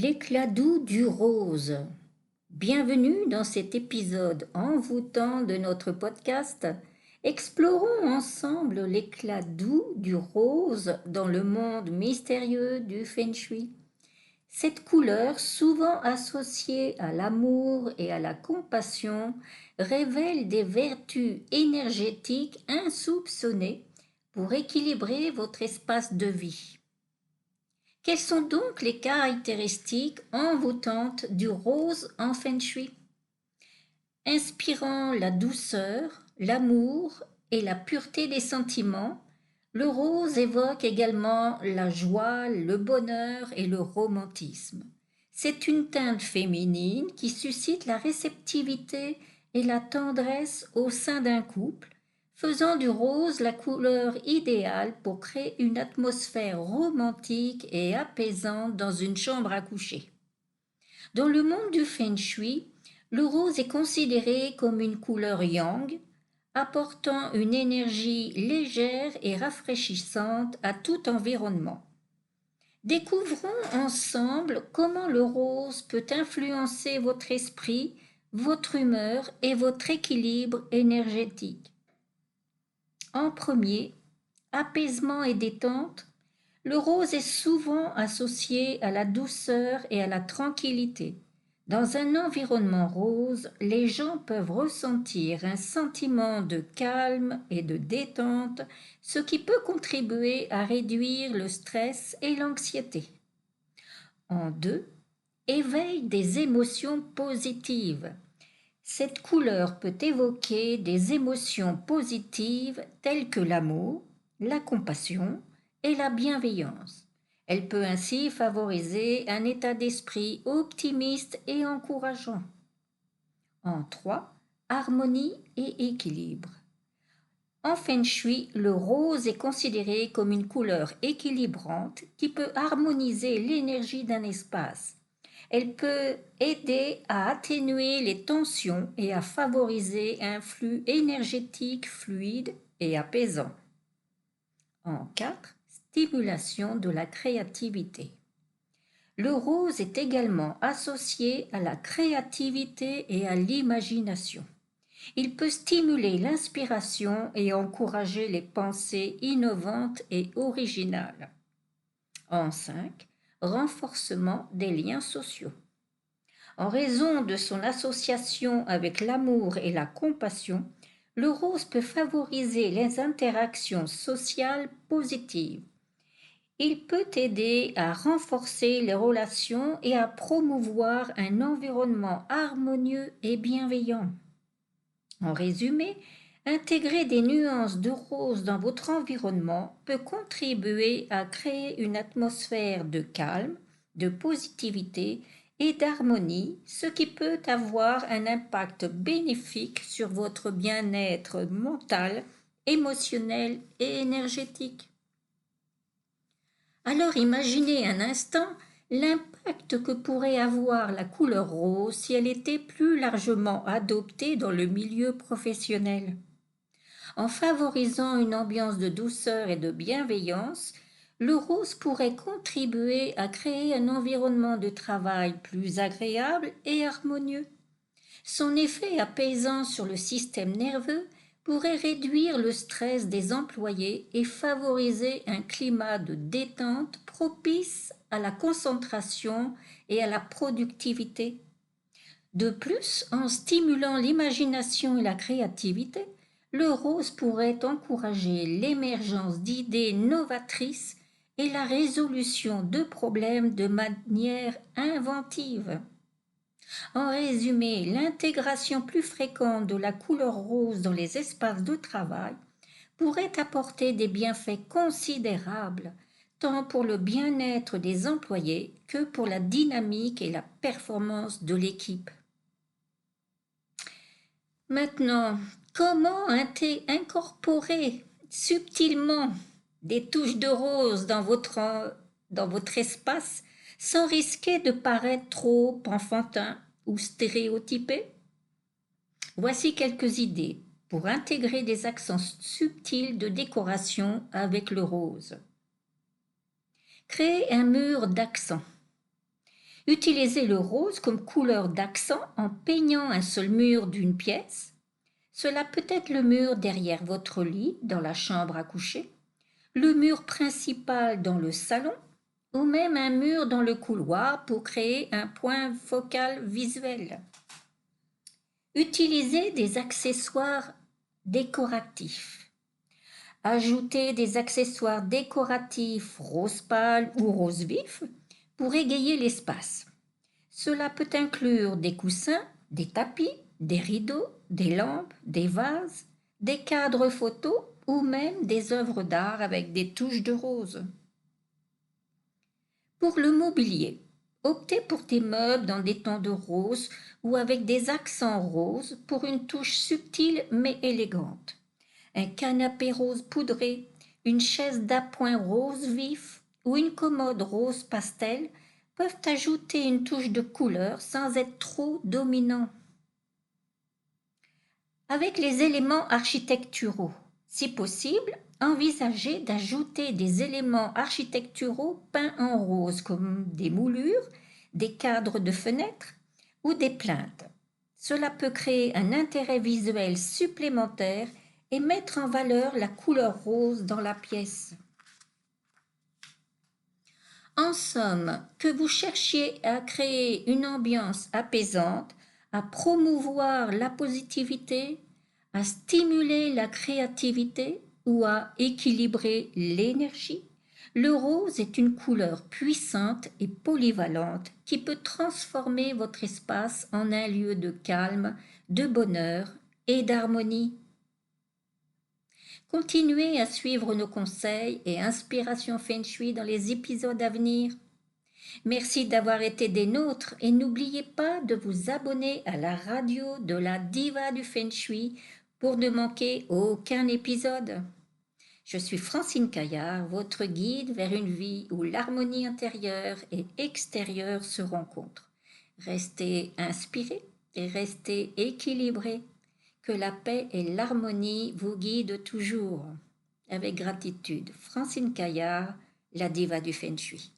L'éclat doux du rose. Bienvenue dans cet épisode envoûtant de notre podcast. Explorons ensemble l'éclat doux du rose dans le monde mystérieux du Feng Shui. Cette couleur, souvent associée à l'amour et à la compassion, révèle des vertus énergétiques insoupçonnées pour équilibrer votre espace de vie. Quelles sont donc les caractéristiques envoûtantes du rose en Feng Shui? Inspirant la douceur, l'amour et la pureté des sentiments, le rose évoque également la joie, le bonheur et le romantisme. C'est une teinte féminine qui suscite la réceptivité et la tendresse au sein d'un couple, faisant du rose la couleur idéale pour créer une atmosphère romantique et apaisante dans une chambre à coucher. Dans le monde du Feng Shui, le rose est considéré comme une couleur yang, apportant une énergie légère et rafraîchissante à tout environnement. Découvrons ensemble comment le rose peut influencer votre esprit, votre humeur et votre équilibre énergétique. En premier, apaisement et détente. Le rose est souvent associé à la douceur et à la tranquillité. Dans un environnement rose, les gens peuvent ressentir un sentiment de calme et de détente, ce qui peut contribuer à réduire le stress et l'anxiété. En deux, éveil des émotions positives. Cette couleur peut évoquer des émotions positives telles que l'amour, la compassion et la bienveillance. Elle peut ainsi favoriser un état d'esprit optimiste et encourageant. En 3, harmonie et équilibre. En Feng Shui, le rose est considéré comme une couleur équilibrante qui peut harmoniser l'énergie d'un espace. Elle peut aider à atténuer les tensions et à favoriser un flux énergétique fluide et apaisant. En 4, stimulation de la créativité. Le rose est également associé à la créativité et à l'imagination. Il peut stimuler l'inspiration et encourager les pensées innovantes et originales. En 5, renforcement des liens sociaux. En raison de son association avec l'amour et la compassion, le rose peut favoriser les interactions sociales positives. Il peut aider à renforcer les relations et à promouvoir un environnement harmonieux et bienveillant. En résumé, intégrer des nuances de rose dans votre environnement peut contribuer à créer une atmosphère de calme, de positivité et d'harmonie, ce qui peut avoir un impact bénéfique sur votre bien-être mental, émotionnel et énergétique. Alors imaginez un instant l'impact que pourrait avoir la couleur rose si elle était plus largement adoptée dans le milieu professionnel. En favorisant une ambiance de douceur et de bienveillance, le rose pourrait contribuer à créer un environnement de travail plus agréable et harmonieux. Son effet apaisant sur le système nerveux pourrait réduire le stress des employés et favoriser un climat de détente propice à la concentration et à la productivité. De plus, en stimulant l'imagination et la créativité, le rose pourrait encourager l'émergence d'idées novatrices et la résolution de problèmes de manière inventive. En résumé, l'intégration plus fréquente de la couleur rose dans les espaces de travail pourrait apporter des bienfaits considérables, tant pour le bien-être des employés que pour la dynamique et la performance de l'équipe. Maintenant, comment incorporer subtilement des touches de rose dans votre espace sans risquer de paraître trop enfantin ou stéréotypé? Voici quelques idées pour intégrer des accents subtils de décoration avec le rose. Créer un mur d'accents. Utilisez le rose comme couleur d'accent en peignant un seul mur d'une pièce. Cela peut être le mur derrière votre lit dans la chambre à coucher, le mur principal dans le salon ou même un mur dans le couloir pour créer un point focal visuel. Utilisez des accessoires décoratifs. Ajoutez des accessoires décoratifs rose pâle ou rose vif pour égayer l'espace. Cela peut inclure des coussins, des tapis, des rideaux, des lampes, des vases, des cadres photos ou même des œuvres d'art avec des touches de rose. Pour le mobilier, optez pour des meubles dans des tons de rose ou avec des accents roses pour une touche subtile mais élégante. Un canapé rose poudré, une chaise d'appoint rose vif ou une commode rose pastel peuvent ajouter une touche de couleur sans être trop dominant. Avec les éléments architecturaux, si possible, envisagez d'ajouter des éléments architecturaux peints en rose comme des moulures, des cadres de fenêtres ou des plinthes. Cela peut créer un intérêt visuel supplémentaire et mettre en valeur la couleur rose dans la pièce. En somme, que vous cherchiez à créer une ambiance apaisante, à promouvoir la positivité, à stimuler la créativité ou à équilibrer l'énergie, le rose est une couleur puissante et polyvalente qui peut transformer votre espace en un lieu de calme, de bonheur et d'harmonie. Continuez à suivre nos conseils et inspirations Feng Shui dans les épisodes à venir. Merci d'avoir été des nôtres et n'oubliez pas de vous abonner à la radio de la diva du Feng Shui pour ne manquer aucun épisode. Je suis Francine Caillard, votre guide vers une vie où l'harmonie intérieure et extérieure se rencontrent. Restez inspirés et restez équilibrés. Que la paix et l'harmonie vous guident toujours. Avec gratitude, Francine Caillard, la diva du Feng Shui.